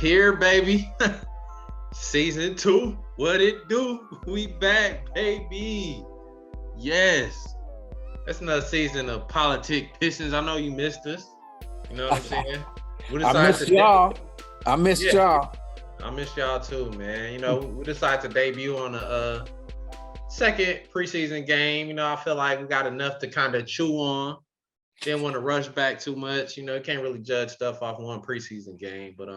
here, baby. Season 2. What it do? We back, baby. Yes. That's another season of Poloticin Pistons. I know you missed us. You know what I'm saying? I missed y'all. I missed y'all. I missed y'all too, man. You know, we decided to debut on a second preseason game. You know, I feel like we got enough to kind of chew on. Didn't want to rush back too much. You know, you can't really judge stuff off one preseason game. But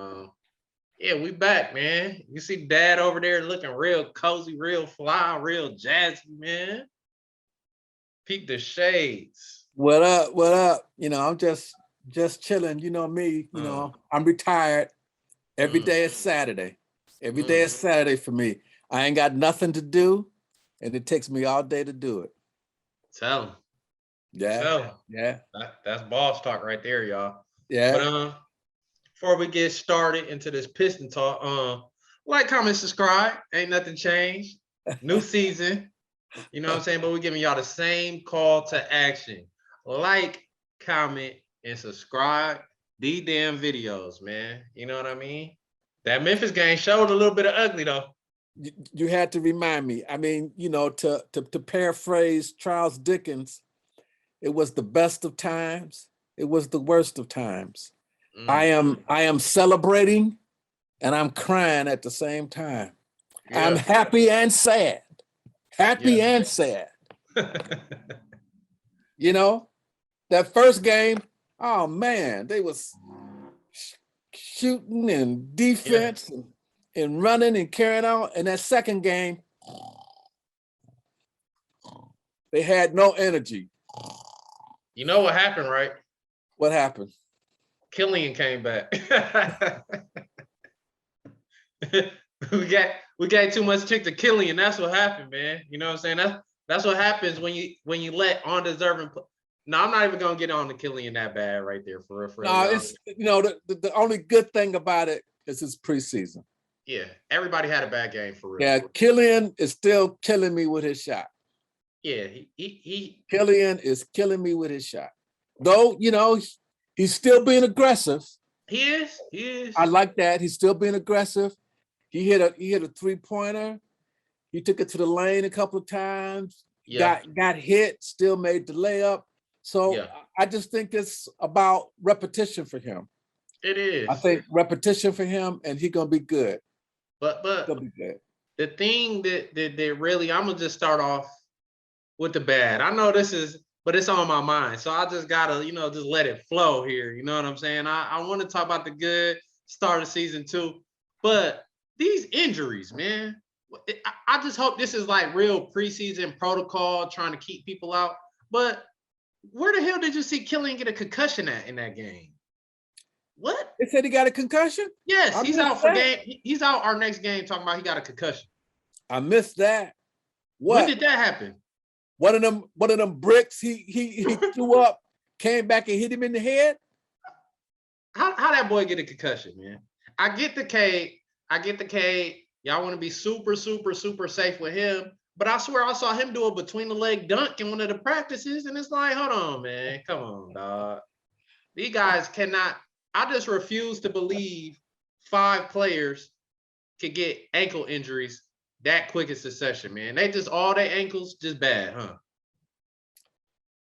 yeah, we back, man. You see Dad over there looking real cozy, real fly, real jazzy, man. Peep the shades. What up? What up? You know, I'm just chilling. You know me. You know, I'm retired. Every day is Saturday. Every day is Saturday for me. I ain't got nothing to do, and it takes me all day to do it. Tell him. Yeah. Yeah. That's boss talk right there, y'all. Yeah. But before we get started into this Piston talk, like, comment, subscribe. Ain't nothing changed. New season. You know what I'm saying? But we're giving y'all the same call to action. Like, comment, and subscribe. These damn videos, man. You know what I mean? That Memphis game showed a little bit of ugly, though. You had to remind me. I mean, you know, to paraphrase Charles Dickens, it was the best of times. It was the worst of times. I am celebrating and I'm crying at the same time. Yeah. I'm happy and sad. Happy and sad. You know, that first game, oh man, they was shooting and defense and running and carrying on. And that second game, they had no energy. You know what happened, right? What happened? Killian came back. we got too much chick to Killian. That's what happened, man. You know what I'm saying? That's what happens when you let undeserving. No, I'm not even gonna get on to Killian that bad right there for real. No, it's, you know, the only good thing about it is it's preseason. Yeah, everybody had a bad game for real. Yeah, Killian is still killing me with his shot. Yeah, Killian is killing me with his shot. Though, you know, he's still being aggressive. He is. I like that. He's still being aggressive. He hit a three-pointer. He took it to the lane a couple of times. Yeah. Got hit, still made the layup. So I just think it's about repetition for him. It is. I think repetition for him, and he's gonna be good. But he'll be good. The thing that really, I'm gonna just start off with the bad. I know this is, but it's on my mind. So I just gotta, you know, just let it flow here. You know what I'm saying? I want to talk about the good start of season 2, but these injuries, man. I just hope this is like real preseason protocol, trying to keep people out. But where the hell did you see Killian get a concussion at in that game? What? They said he got a concussion? Yes, he's out for game. He's out our next game talking about he got a concussion. I missed that. What? When did that happen? One of them bricks he threw up, came back and hit him in the head. How that boy get a concussion, man? I get the K. Y'all want to be super, super, super safe with him. But I swear I saw him do a between the leg dunk in one of the practices. And it's like, hold on, man. Come on, dog. These guys cannot. I just refuse to believe 5 players could get ankle injuries that quick in succession, man. They just all their ankles just bad,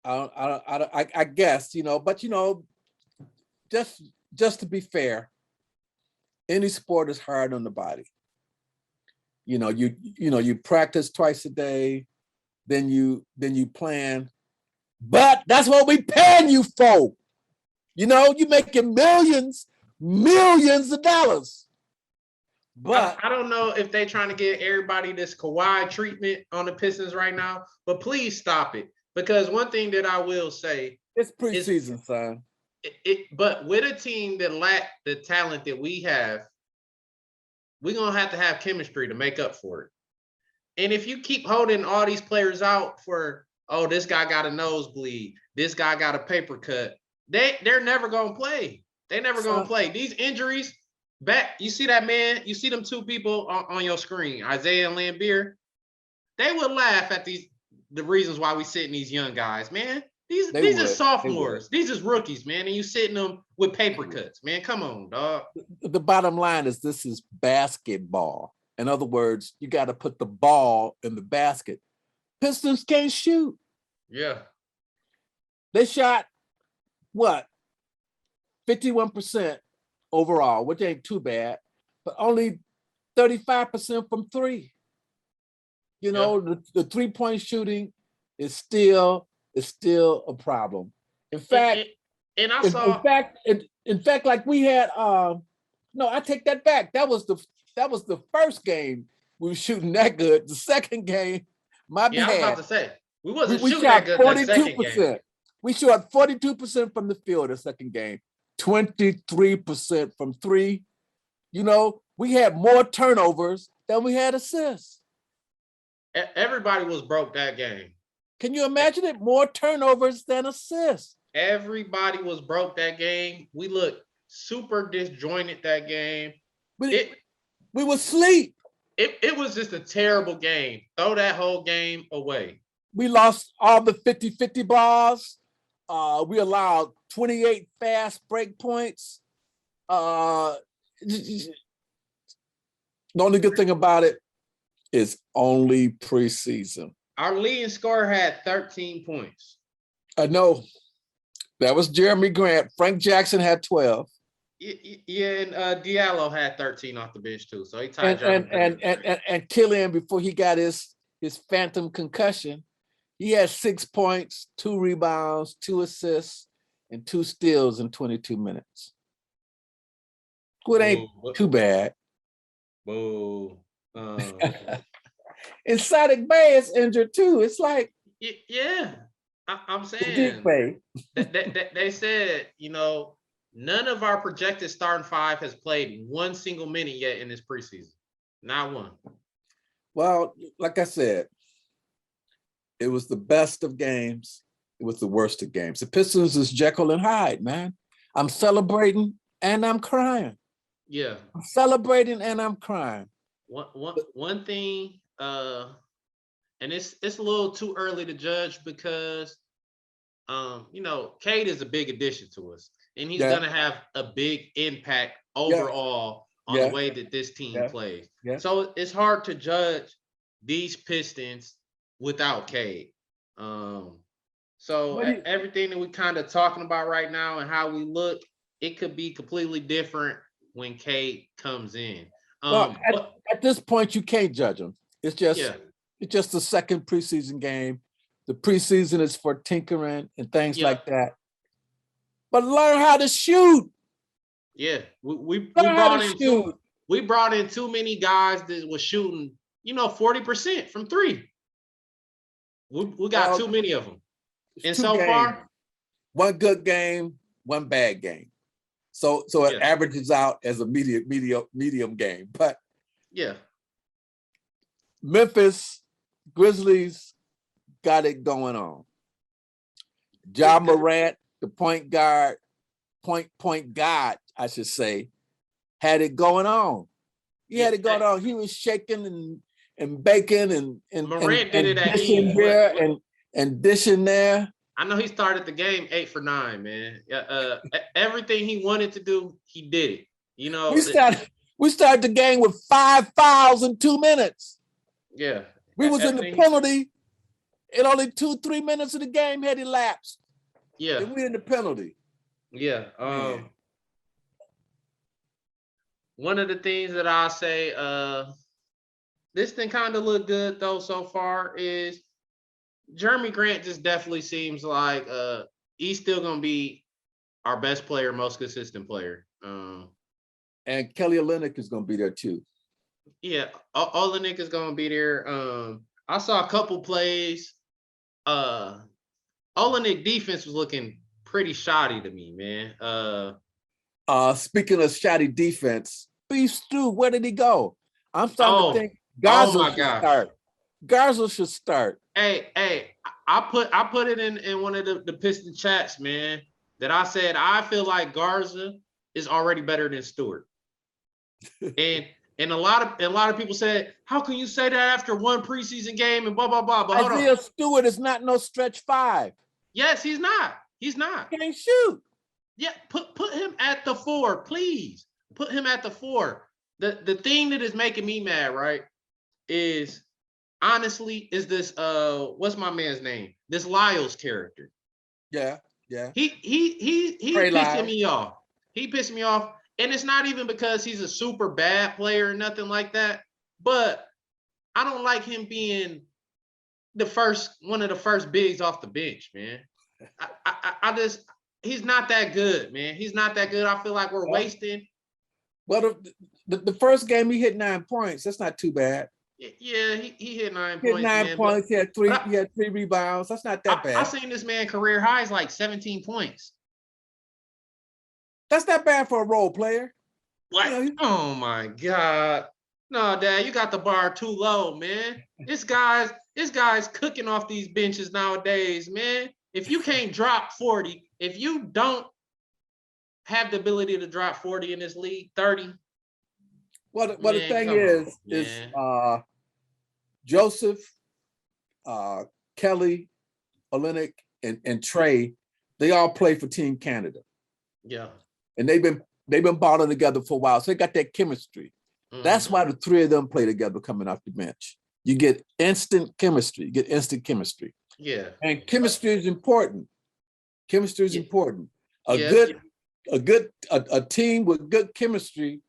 huh? I guess, you know, but you know, just to be fair, any sport is hard on the body. You know, you practice twice a day, then you plan, but that's what we paying you for. You know, you making millions of dollars. But I don't know if they're trying to get everybody this Kawhi treatment on the Pistons right now, but please stop it. Because one thing that I will say, it's preseason, son. But with a team that lack the talent that we have, we're going to have chemistry to make up for it. And if you keep holding all these players out for, oh, this guy got a nosebleed, this guy got a paper cut, they're never going to play. They're never going to play. These injuries, you see that man, you see them 2 people on your screen, Isaiah and Lambeer, they would laugh at the reasons why we sitting these young guys, man. These are would. sophomores. These is rookies, man. And you sitting them with paper cuts, man. Come on, dog. The bottom line is this is basketball. In other words, you got to put the ball in the basket. Pistons can't shoot. Yeah. They shot what? 51% overall, which ain't too bad, but only 35% from three. You know, the 3-point shooting is still a problem. In fact, in fact, like we had no, I take that back. That was the first game we were shooting that good. The second game, I was about to say we wasn't shooting shot that good that second game. We shot 42% from the field the second game, 23% from three. You know, we had more turnovers than we had assists. Everybody was broke that game. Can you imagine it? More turnovers than assists. Everybody was broke that game. We looked super disjointed that game. We were asleep. It was just a terrible game. Throw that whole game away. We lost all the 50-50 balls. We allowed 28 fast break points. The only good thing about it is only preseason. Our leading scorer had 13 points. I know. That was Jeremy Grant. Frank Jackson had 12. Yeah, and Diallo had 13 off the bench too. So he tied and Killian, before he got his phantom concussion, he had 6 points, 2 rebounds, 2 assists, and 2 steals in 22 minutes. It ain't too bad. Boo. And Sadiq Bey is injured too. It's like, yeah, I'm saying they said, you know, none of our projected starting 5 has played 1 single minute yet in this preseason. Not one. Well, like I said, it was the best of games. It was the worst of games. The Pistons is Jekyll and Hyde, man. I'm celebrating and I'm crying. Yeah. I'm celebrating and I'm crying. One thing, and it's a little too early to judge because, you know, Cade is a big addition to us, and he's gonna have a big impact overall on the way that this team plays. Yeah. So it's hard to judge these Pistons without Cade. So everything that we're kind of talking about right now and how we look, it could be completely different when Cade comes in. Well, at this point, you can't judge him. It's just the second preseason game. The preseason is for tinkering and things like that. But learn how to shoot. Yeah, we brought in too many guys that was shooting, you know, 40% from three. We got too many of them. And so far, one good game, one bad game. So it averages out as a medium game. But yeah, Memphis Grizzlies got it going on. Ja Morant, the point guard, I should say, had it going on. He had it going on. He was shaking and baking and Morant did it at dishing here and dishing there. I know he started the game 8 for 9, man. Everything he wanted to do, he did it. You know, we started the game with 5 fouls in 2 minutes. Yeah, we was in the penalty. In only 2-3 minutes of the game had elapsed. Yeah, and we in the penalty. Yeah. One of the things that I'll say, this thing kind of look good though so far is Jeremy Grant just definitely seems like he's still gonna be our best player, most consistent player. And Kelly Olynyk is gonna be there too. Yeah, Olynyk is gonna be there. I saw a couple plays. Olynyk defense was looking pretty shoddy to me, man. Speaking of shoddy defense, Beef Stew, where did he go? I'm starting to think Garza should start. Garza should start. Hey, I put it in one of the Piston chats, man, that I said I feel like Garza is already better than Stewart. and a lot of people said, how can you say that after one preseason game and blah blah blah? But Isaiah Stewart is not no stretch 5. Yes, he's not. He's not. Can't shoot. Yeah, put him at the 4, please. Put him at the 4. The thing that is making me mad, right, is honestly is this what's my man's name? This Lyles character. Yeah, yeah. He Trey pissing Lyles. me off. He pissed me off, and it's not even because he's a super bad player or nothing like that. But I don't like him being one of the first bigs off the bench, man. I just he's not that good, man. He's not that good. I feel like we're wasting. Well, the first game he hit 9 points. That's not too bad. Yeah, he hit 9 He hit points, 9 man. points. He had but he had 3 rebounds. That's not that I bad. seen this man career highs like 17 points. That's not bad for a role player. What? You know, Oh my God. No, Dad, you got the bar too low, man. This guy's cooking off these benches nowadays, man. If you can't drop 40, if you don't have the ability to drop 40 in this league, 30. well, the thing come is on, Joseph, Kelly, Olynyk, and Trey, they all play for Team Canada. yeah. And they've been balling together for a while. So they got that chemistry. That's why the 3 of them play together coming off the bench. You get instant chemistry. Yeah. And chemistry is important. Chemistry is important. A team with good chemistry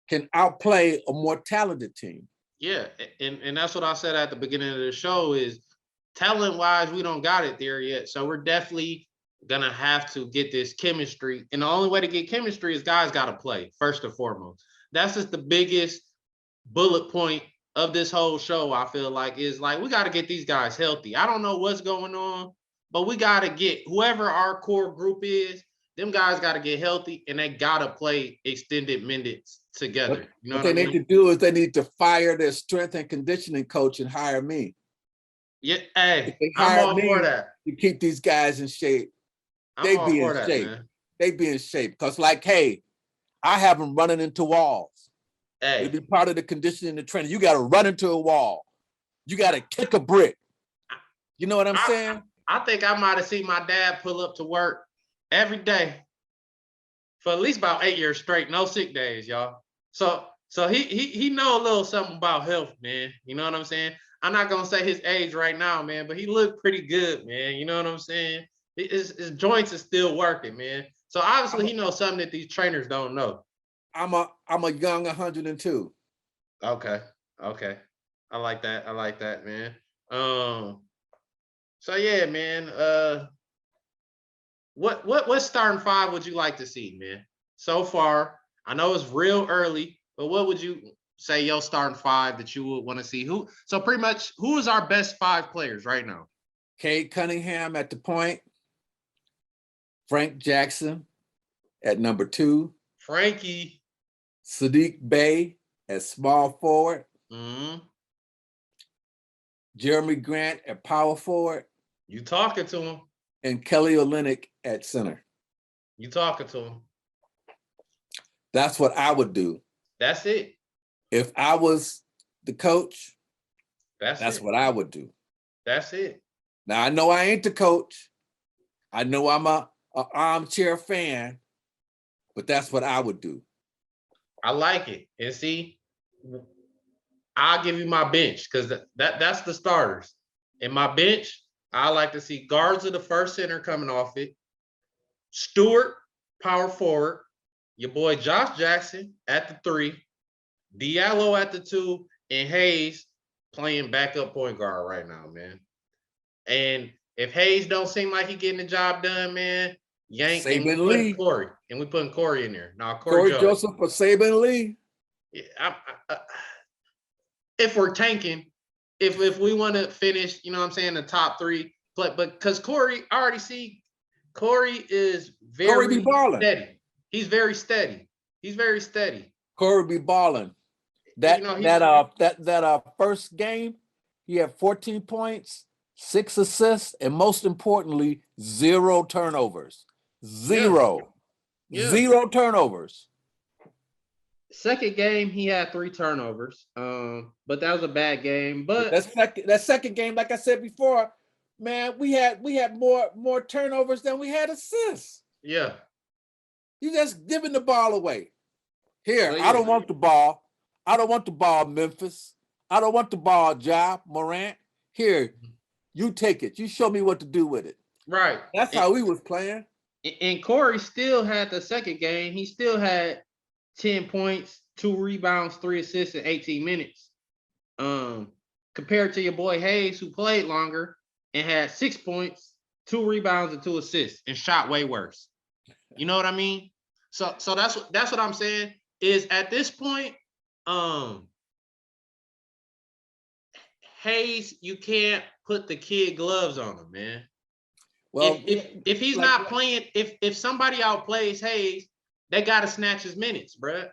can outplay a more talented team. Yeah, and that's what I said at the beginning of the show is talent-wise, we don't got it there yet. So we're definitely gonna have to get this chemistry. And the only way to get chemistry is guys gotta play, first and foremost. That's just the biggest bullet point of this whole show, I feel like, is like we gotta get these guys healthy. I don't know what's going on, but we gotta get whoever our core group is, them guys gotta get healthy and they gotta play extended minutes together. You know what they need to do is they need to fire their strength and conditioning coach and hire me. Yeah, hey, I'm all for that. To keep these guys in shape. They be in shape. They be in shape. Because like, hey, I have them running into walls. Hey. It'd be part of the conditioning and the training. You got to run into a wall. You got to kick a brick. You know what I'm saying? I think I might have seen my dad pull up to work every day for at least about 8 years straight. No sick days, y'all. So he know a little something about health, man. You know what I'm saying? I'm not gonna say his age right now, man, but he looked pretty good, man. You know what I'm saying? His joints is still working, man. So obviously he knows something that these trainers don't know. I'm a young 102. Okay. I like that, man. So yeah, man. What starting 5 would you like to see, man? So far, I know it's real early, but what would you say your starting 5 that you would want to see? So pretty much, who is our best 5 players right now? Cade Cunningham at the point. Frank Jackson at number 2. Frankie. Sadiq Bey at small forward. Jeremy Grant at power forward. You talking to him. And Kelly Olynyk at center. You talking to him. That's what I would do. That's it. If I was the coach, that's what I would do. That's it. Now, I know I ain't the coach. I know I'm a armchair fan, but that's what I would do. I like it. And see, I'll give you my bench because that's the starters. In my bench, I like to see Garza, the first center, coming off it. Stewart, power forward. Your boy Josh Jackson at the 3. Diallo at the 2. And Hayes playing backup point guard right now, man. And if Hayes don't seem like he getting the job done, man, yank and we putting Corey. And we putting Corey in there. Now, Corey Joseph for Saban Lee. Yeah, if we're tanking, if we want to finish, you know what I'm saying, the top 3, but because Corey, I already see Corey is very steady. He's very steady. Corey be balling. That first game, he had 14 points, 6 assists, and most importantly, 0 turnovers. Zero turnovers. Second game, he had 3 turnovers. But that was a bad game. But that second game, like I said before, man, we had more turnovers than we had assists. Yeah. You just giving the ball away. Here, But I don't want the ball. I don't want the ball, Memphis. I don't want the ball, Ja Morant. Here, you take it. You show me what to do with it. right. That's how we was playing. And Corey still had the second game. He still had 10 points, 2 rebounds, 3 assists in 18 minutes. Compared to your boy Hayes, who played longer and had 6 points, 2 rebounds, and 2 assists, and shot way worse. You know what I mean? So that's what I'm saying. Is at this point, Hayes, you can't put the kid gloves on him, man. Well, if he's like, not playing, if somebody outplays Hayes, they gotta snatch his minutes, bro.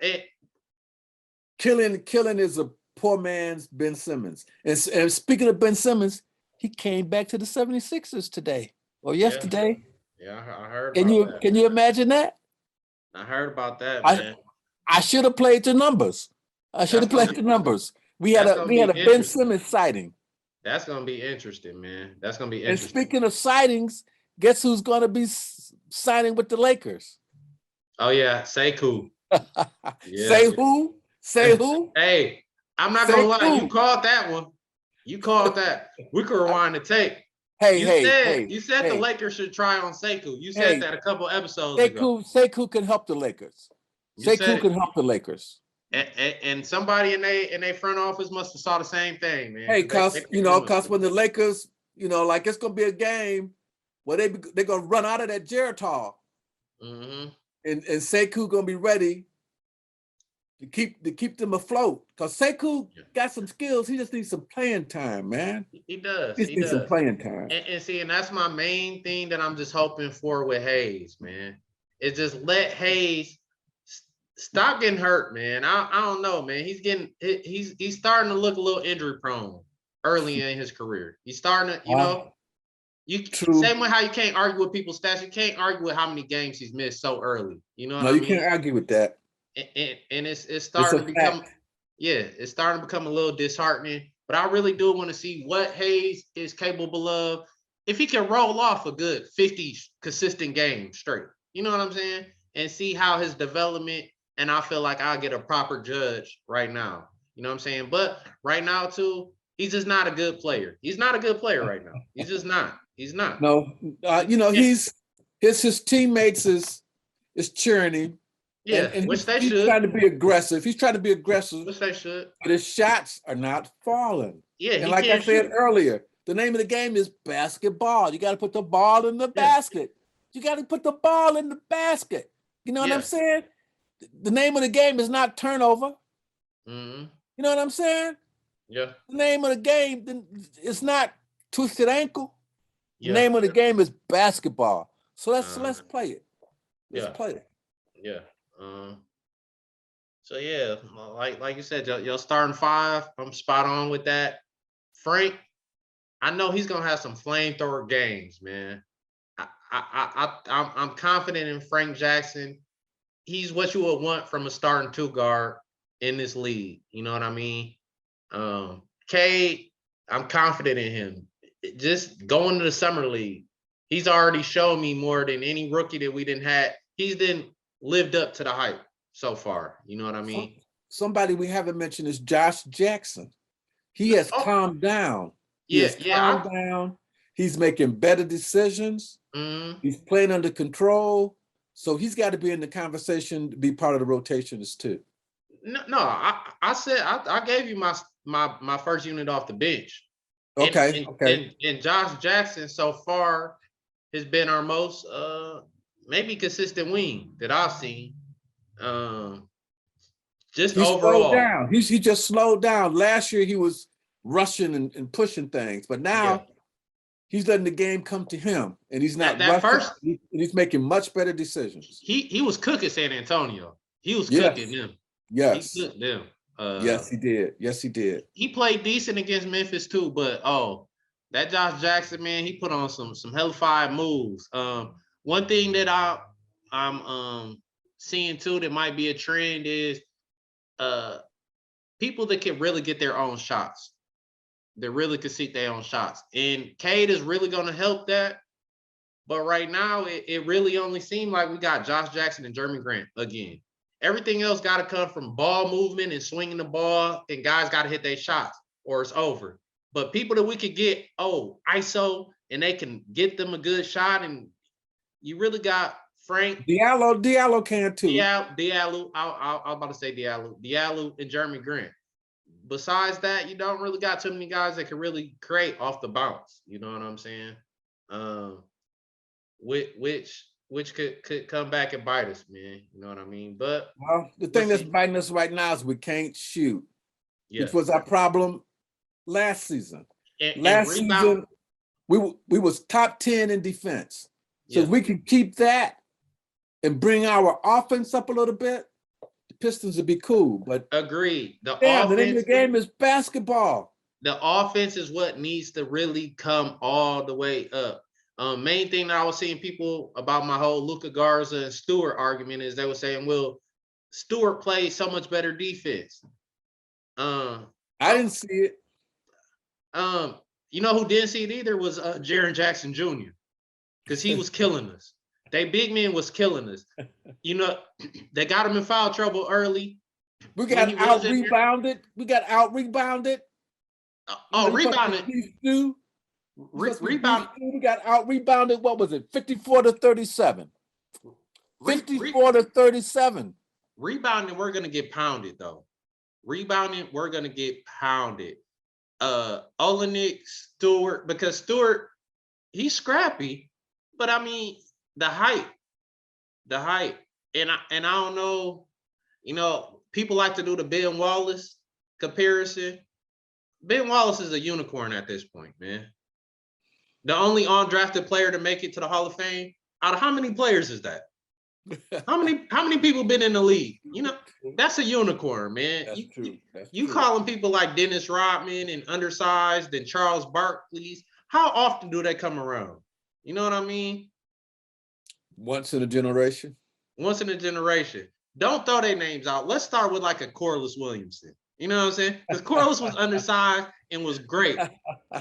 Killing is a poor man's Ben Simmons. And speaking of Ben Simmons, he came back to the 76ers today or yesterday. Yeah, I heard about that. Can you imagine that? I heard about that, man. I should have played the numbers. We had a Ben Simmons sighting. That's gonna be interesting, man. That's gonna be And interesting. speaking of sightings, guess who's going to be signing with the Lakers? Oh yeah, Sekou. Yeah. Say who? Say who? Hey, I'm not gonna lie. You called that one. You called that. We could rewind the tape. You said the Lakers should try on Sekou. You said that a couple episodes ago. Sekou can help the Lakers. Sekou can help the Lakers. And somebody in they front office must have saw the same thing, man. Hey, cause when the Lakers, like it's gonna be a game where they're gonna run out of that Geritol, and Sekou gonna be ready to keep them afloat. Cause Sekou got some skills. He just needs some playing time, man. He does. He needs some playing time. And that's my main thing that I'm just hoping for with Hayes, man. Is just let Hayes stop getting hurt, man. I don't know, man. He's starting to look a little injury prone early in his career. He's starting to, same way how you can't argue with people's stats. You can't argue with how many games he's missed so early. You know what I mean? No, you can't argue with that. And it's starting to become, it's starting to become a little disheartening. But I really do want to see what Hayes is capable of if he can roll off a good 50 consistent games straight. You know what I'm saying? And see how his development. And I feel like I'll get a proper judge right now. You know what I'm saying? But right now, too, he's just not a good player. He's not a good player right now. He's just not. He's not. No, his teammates is cheering him. Yeah, and which they should. He's trying to be aggressive. Which they should. But his shots are not falling. Yeah, and like I said earlier, the name of the game is basketball. You got to put the ball in the basket. You got to put the ball in the basket. You know what I'm saying? The name of the game is not turnover. Mm-hmm. You know what I'm saying? Yeah. The name of the game is not twisted ankle. The name of the game is basketball. So let's play it. Let's play it. Yeah. So yeah, like you said, your starting 5. I'm spot on with that. Frank, I know he's gonna have some flamethrower games, man. I'm confident in Frank Jackson. He's what you would want from a starting 2 guard in this league. You know what I mean? Cade, I'm confident in him. Just going to the summer league, he's already shown me more than any rookie that we didn't have. He's then lived up to the hype so far. You know what I mean? Somebody we haven't mentioned is Josh Jackson. He has calmed down. Calmed down. He's making better decisions. Mm-hmm. He's playing under control. So he's got to be in the conversation to be part of the rotations too. No, I said I gave you my first unit off the bench. Okay. And Josh Jackson so far has been our most maybe consistent wing that I've seen. Just he overall, slowed down. He just slowed down. Last year he was rushing and pushing things, but now he's letting the game come to him, and he's not rushing. He's making much better decisions. He was cooking San Antonio. He was cooking them. Yes, he cooked them. Yes, he did. Yes, he did. He played decent against Memphis too, but that Josh Jackson, man, he put on some hellified moves. One thing that I'm seeing too that might be a trend is people that can really get their own shots. that really can seek their own shots. And Cade is really going to help that. But right now, it really only seemed like we got Josh Jackson and Jeremy Grant again. Everything else got to come from ball movement and swinging the ball, and guys got to hit their shots or it's over. But people that we could get, ISO, and they can get them a good shot, and you really got Frank. Diallo can too. Diallo, I was about to say Diallo and Jeremy Grant. Besides that, you don't really got too many guys that can really create off the bounce. You know what I'm saying? Which could come back and bite us, man. You know what I mean? But well, the thing that's biting us right now is we can't shoot. Yeah. Which was our problem last season. Last season, we was top 10 in defense. So if we can keep that and bring our offense up a little bit, the Pistons would be cool. But agreed. The name of the game is basketball. The offense is what needs to really come all the way up. Main thing that I was seeing people about my whole Luka Garza and Stewart argument is they were saying, well, Stewart plays so much better defense. I didn't see it. You know who didn't see it either was Jaren Jackson Jr. because he was killing us. They big men was killing us. You know, they got him in foul trouble early. We got out rebounded. We got out rebounded. Rebounded. Rebound. We got out rebounded. What was it? 54-37. 54-37. Rebounding, we're gonna get pounded though. Rebounding, we're gonna get pounded. Olenek, Stewart, because Stewart, he's scrappy, but I mean the height, and I don't know. You know, people like to do the Ben Wallace comparison. Ben Wallace is a unicorn at this point, man. The only undrafted player to make it to the Hall of Fame. Out of how many players is that? How many people been in the league? You know, that's a unicorn, man. That's true. You calling people like Dennis Rodman and undersized and Charles Barkley's. How often do they come around? You know what I mean? Once in a generation. Once in a generation. Don't throw their names out. Let's start with like a Corliss Williamson. You know what I'm saying? Because Corliss was undersized and was great,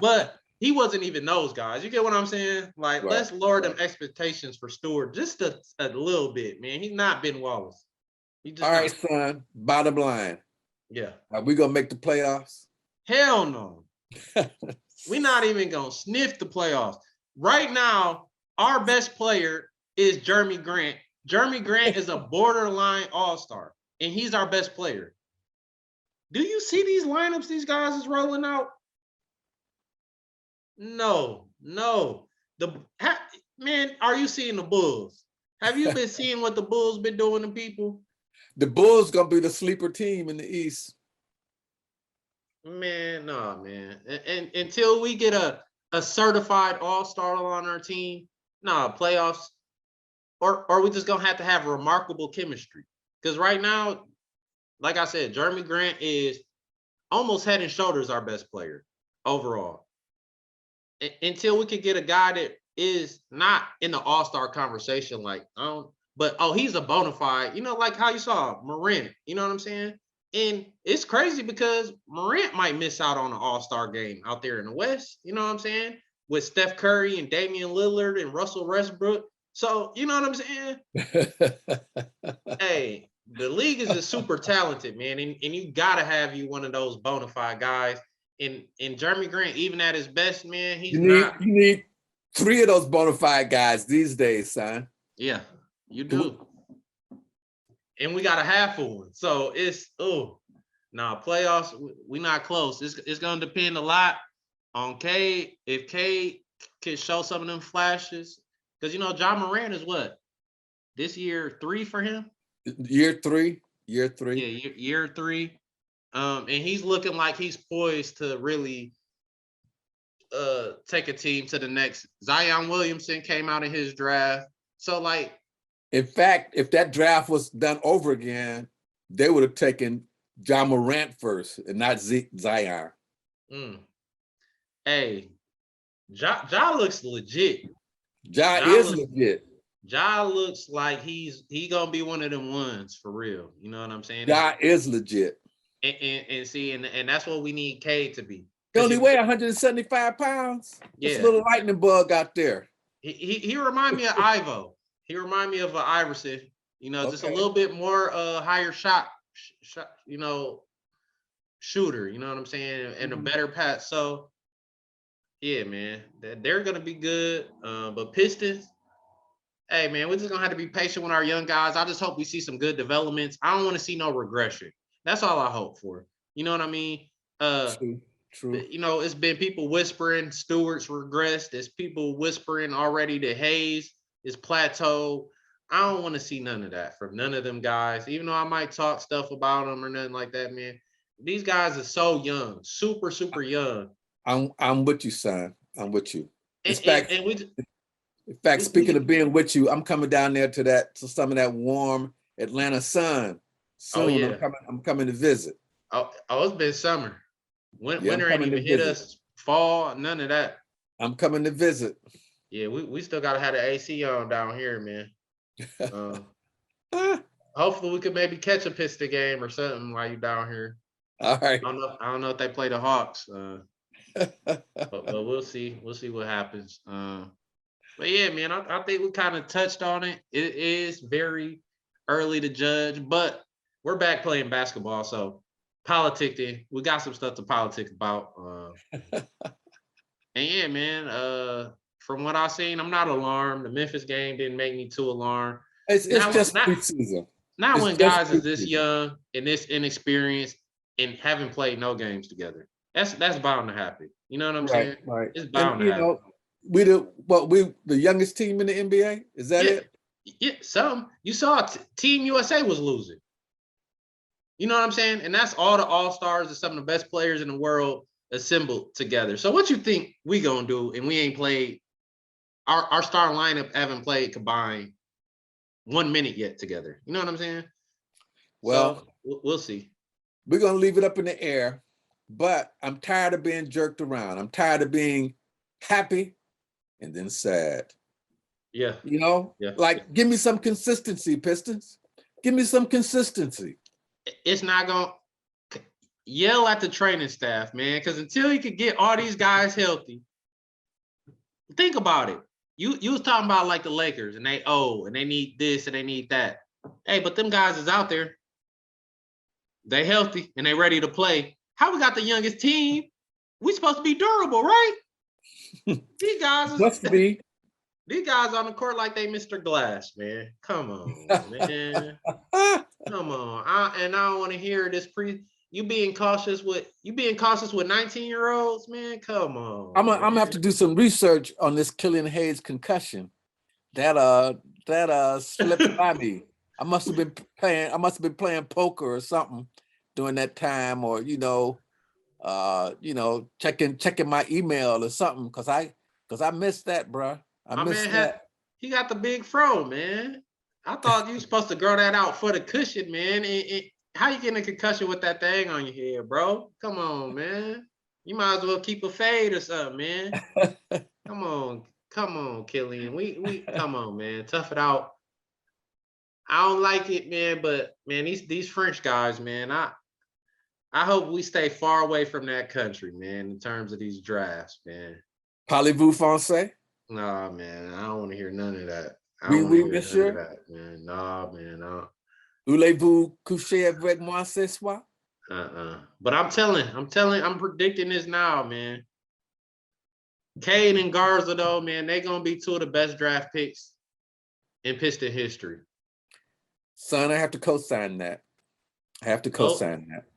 but he wasn't even those guys. You get what I'm saying? Like, let's lower them expectations for Stewart just a little bit, man. He's not Ben Wallace. All right, son. Bottom line. Yeah. Are we gonna make the playoffs? Hell no. We're not even gonna sniff the playoffs. Right now, our best player is Jeremy Grant. Jeremy Grant is a borderline all-star, and he's our best player. Do you see these lineups these guys is rolling out? No. Man, are you seeing the Bulls? Have you been seeing what the Bulls been doing to people? The Bulls gonna be the sleeper team in the East. Man, no, man. And until we get a certified all-star on our team, playoffs, or we just gonna have to have remarkable chemistry. Because right now, like I said, Jeremy Grant is almost head and shoulders our best player overall. Until we could get a guy that is not in the all-star conversation, he's a bona fide, you know, like how you saw Morant, you know what I'm saying? And it's crazy because Morant might miss out on an all-star game out there in the West, you know what I'm saying? With Steph Curry and Damian Lillard and Russell Westbrook. So, you know what I'm saying? Hey, the league is just super talented, man. And you got to have you one of those bona fide guys. And Jeremy Grant, even at his best, man, you need 3 of those bona fide guys these days, son. Yeah, you do. And we got a half of one. So it's, playoffs, we not close. It's going to depend a lot on Cade. If Cade can show some of them flashes, because, you know, John Moran is what? This year 3 for him? Year 3. Yeah, year 3. And he's looking like he's poised to really take a team to the next. Zion Williamson came out in his draft. So, like, in fact, if that draft was done over again, they would have taken John Morant first and not Zion. Hey, Ja looks legit. Ja is legit. Ja looks like he gonna be one of them ones for real. You know what I'm saying? Ja is legit. And see, and that's what we need Cade to be. He only weigh 175 pounds. It's a Yeah, little lightning bug out there. he remind me of Ivo. He remind me of Iverson. You know, just a Okay. little bit more higher shot, you know, shooter. You know what I'm saying, and a better pass. So yeah, man, they're gonna be good. But Pistons, hey man, we're just gonna have to be patient with our young guys. I just hope we see some good developments. I don't want to see no regression. That's all I hope for. You know what I mean? True. True. You know, it's been people whispering Stewart's regressed. There's people whispering already that Hayes is plateau. I don't want to see none of that from none of them guys. Even though I might talk stuff about them or nothing like that, man. These guys are so young, super young. I'm with you, son. I'm with you. And In fact, speaking of being with you, I'm coming down there to some of that warm Atlanta sun soon. oh yeah. I'm coming to visit. Oh, it's been summer. Yeah, I'm Winter ain't coming to even hit visit. us. Fall, none of that. I'm coming to visit. Yeah, we still gotta have the AC on down here, man. Hopefully we could maybe catch a Piston game or something while you down here. All right. I don't know if they play the Hawks, but we'll see. We'll see what happens. But yeah, man, I think we kind of touched on it. It is very early to judge, but we're back playing basketball, so politicking. We got some stuff to politic about. And yeah, man. From what I've seen, I'm not alarmed. The Memphis game didn't make me too alarmed. It's Now, just preseason. not It's when just guys is this preseason. young and this inexperienced and haven't played no games together. That's bound to happen. You know what I'm saying? Right. It's And bound to happen. we the youngest team in the NBA. Is that Yeah, it? yeah. Some you saw Team USA was losing. You know what I'm saying? And that's all the all-stars and some of the best players in the world assembled together. So what you think we gonna do? And we ain't played our star lineup haven't played combined 1 minute yet together. You know what I'm saying? Well, So we'll see. we're gonna leave it up in the air, but I'm tired of being jerked around. I'm tired of being happy and then sad. Yeah. Yeah. Like give me some consistency, Pistons. Give me some consistency. It's not gonna yell at the training staff, man, because until you could get all these guys healthy, think about it. You was talking about like the Lakers and they need this and they need that. Hey, but them guys is out there. They healthy and they ready to play. How we got the youngest team? We supposed to be durable, right? These guys Must be. These guys on the court like they Mr. Glass, man. Come on, man. Come on. I don't want to hear this you being cautious with 19-year-olds, man. Come on. I'm gonna have to do some research on this Killian Hayes concussion. That slipped by me. I must have been playing poker or something during that time, or checking my email or something, because I missed that, bro. I missed that. He got the big fro, man. I thought you were supposed to grow that out for the cushion, man. How you getting a concussion with that thing on your head, bro? Come on, man. You might as well keep a fade or something, man. Come on, Killian. We come on, man. Tough it out. I don't like it, man, but man, these French guys, man, I hope we stay far away from that country, man, in terms of these drafts, man. Parlez-vous français? Nah, man, I don't want to hear none of that. I Oui, don't want to oui, hear monsieur. none of that, man. Nah, man, no. Voulez-vous coucher avec moi ce soir? But I'm predicting this now, man. Cade and Garza, though, man, they gonna be two of the best draft picks in Piston history. Son, I have to co-sign that.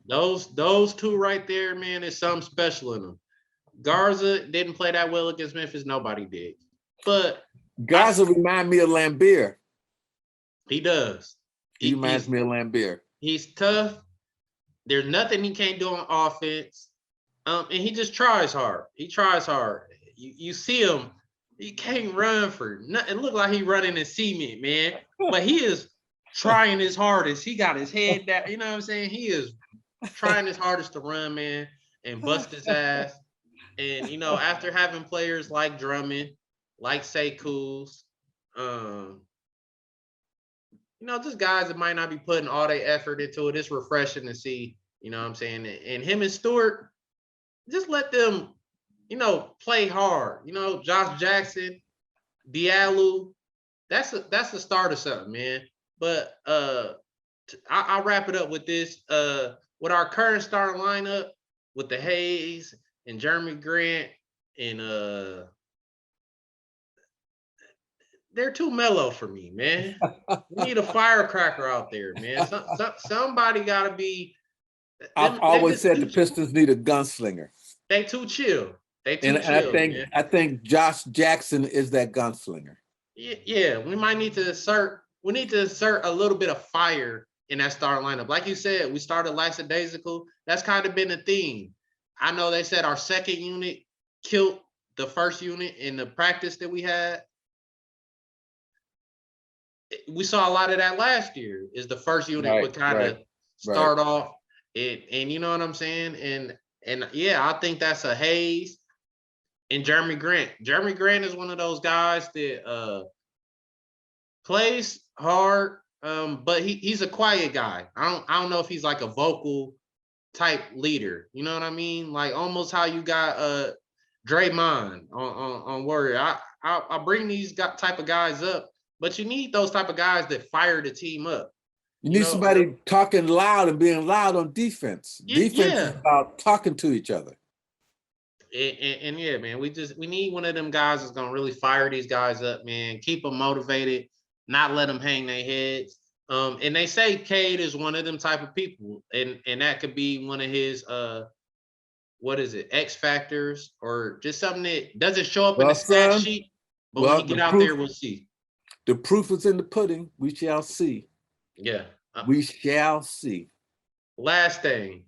Those two right there, man, is something special in them. Garza didn't play that well against Memphis. Nobody did. But Garza remind me of Lambert. He does. He reminds me of Lambert. He's tough. There's nothing he can't do on offense. And he just tries hard. He tries hard. You see him, he can't run for nothing. It looked like he running in cement, man. But he is trying his hardest. He got his head down. You know what I'm saying? He is trying his hardest to run, man, and bust his ass. And after having players like Drummond, like Sekou, just guys that might not be putting all their effort into it, it's refreshing to see. You know what I'm saying? And him and Stewart, just let them, play hard. Josh Jackson, Diallo, that's the start of something, man. But I'll wrap it up with this. With our current starting lineup, with the Hayes and Jeremy Grant and they're too mellow for me, man. We need a firecracker out there, man. Somebody got to be. I've always said the Pistons need a gunslinger. They too chill. They too And chill. Man. I think Josh Jackson is that gunslinger. Yeah, we might need to insert. We need to insert a little bit of fire in that starting lineup. Like you said, we started lackadaisical. That's kind of been a theme. I know they said our second unit killed the first unit in the practice that we had. We saw a lot of that last year. Is the first unit would kind of start off, and you know what I'm saying? And yeah, I think that's a Hayes and Jeremy Grant. Jeremy Grant is one of those guys that plays hard, but he's a quiet guy. I don't know if he's like a vocal type leader. You know what I mean? Like almost how you got Draymond on Warrior. I bring these type of guys up, but you need those type of guys that fire the team up. You need somebody talking loud and being loud on defense. Defense is about talking to each other. And yeah, man, we need one of them guys that's gonna really fire these guys up, man. Keep them motivated, not let them hang their heads. And they say Cade is one of them type of people, and that could be one of his what is it, X factors, or just something that doesn't show up in the stat sheet, but when he get out there, we'll see. The proof is in the pudding. We shall see. Yeah, we shall see. Last thing,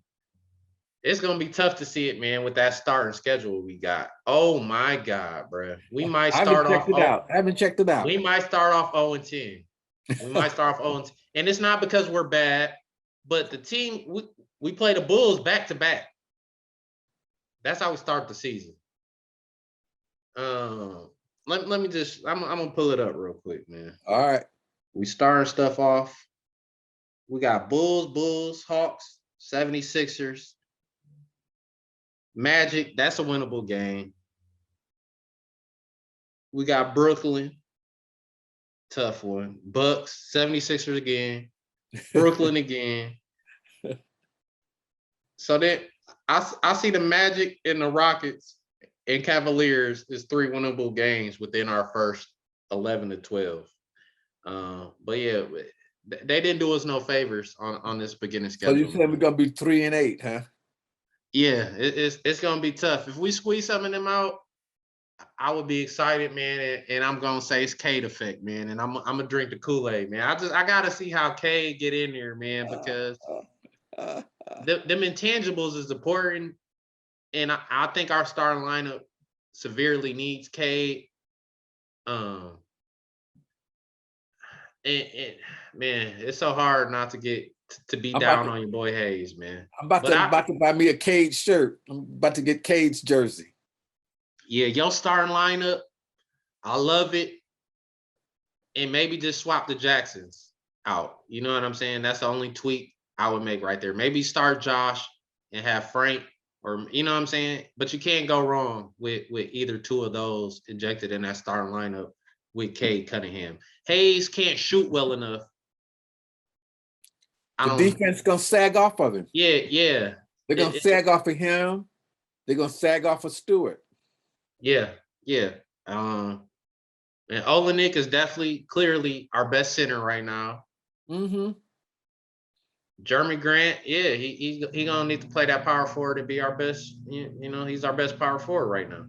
it's gonna be tough to see it, man, with that starting schedule we got. Oh my God, bro. We might start off. I haven't checked it out. We might start off 0-10. We might start off 0-10. And it's not because we're bad, but the team, we play the Bulls back to back. That's how we start the season. Let me just, I'm gonna pull it up real quick, man. All right. We starting stuff off. We got Bulls, Hawks, 76ers. Magic, that's a winnable game. We got Brooklyn, tough one. Bucks, 76ers again. Brooklyn again. So then I see the Magic and the Rockets and Cavaliers is 3 winnable games within our first 11 to 12. But yeah, they didn't do us no favors on this beginning schedule. So you said we're gonna be 3-8, huh? Yeah, it's gonna be tough. If we squeeze some of them out, I would be excited, man. And I'm gonna say it's Cade effect, man. And I'm gonna drink the Kool-Aid, man. I gotta see how Cade get in there, man, because them intangibles is important. And I think our starting lineup severely needs Cade. And man, it's so hard not to get to be down on your boy Hayes, man. I'm about to buy me a Cade shirt. I'm about to get Cade's jersey. Yeah, your starting lineup, I love it. And maybe just swap the Jacksons out. You know what I'm saying? That's the only tweak I would make right there. Maybe start Josh and have Frank, or you know what I'm saying? But you can't go wrong with either two of those injected in that starting lineup with Cade Cunningham. Hayes can't shoot well enough. The defense gonna sag off of him. Yeah. They're gonna sag off of him. They're gonna sag off of Stewart. Yeah. And Olenek is definitely, clearly our best center right now. Mm-hmm. Jeremy Grant, yeah, he gonna need to play that power forward to be our best. You know, he's our best power forward right now.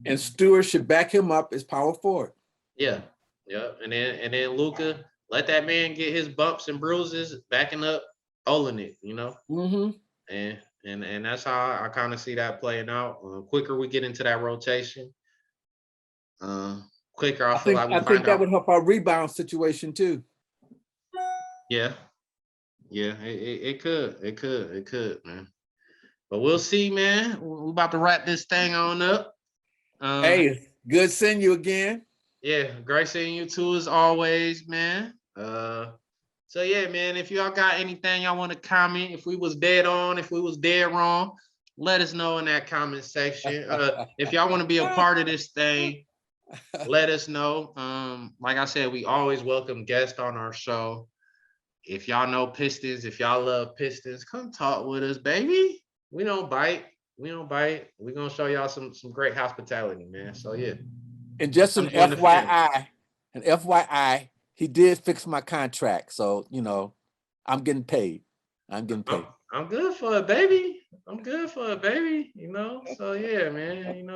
And Stewart should back him up as power forward. Yeah. And then Luka, let that man get his bumps and bruises, backing up Olenek, you know. Mm-hmm. And that's how I kind of see that playing out. Quicker we get into that rotation, quicker I feel like I think that would help our rebound situation too. Yeah, it could, man. But we'll see, man. We're about to wrap this thing on up. Hey, good seeing you again. Yeah, great seeing you too as always, man. So yeah, man, if y'all got anything y'all want to comment, if we was dead on, if we was dead wrong, let us know in that comment section. If y'all want to be a part of this thing, let us know. Like I said, we always welcome guests on our show. If y'all know Pistons, if y'all love Pistons, come talk with us, baby. We don't bite. We don't bite. We're gonna show y'all some great hospitality, man. So yeah. And just an Come join the family. FYI, he did fix my contract. So, I'm getting paid. I'm getting I'm, paid. I'm good for it, baby. I'm good for it, baby. So yeah, man.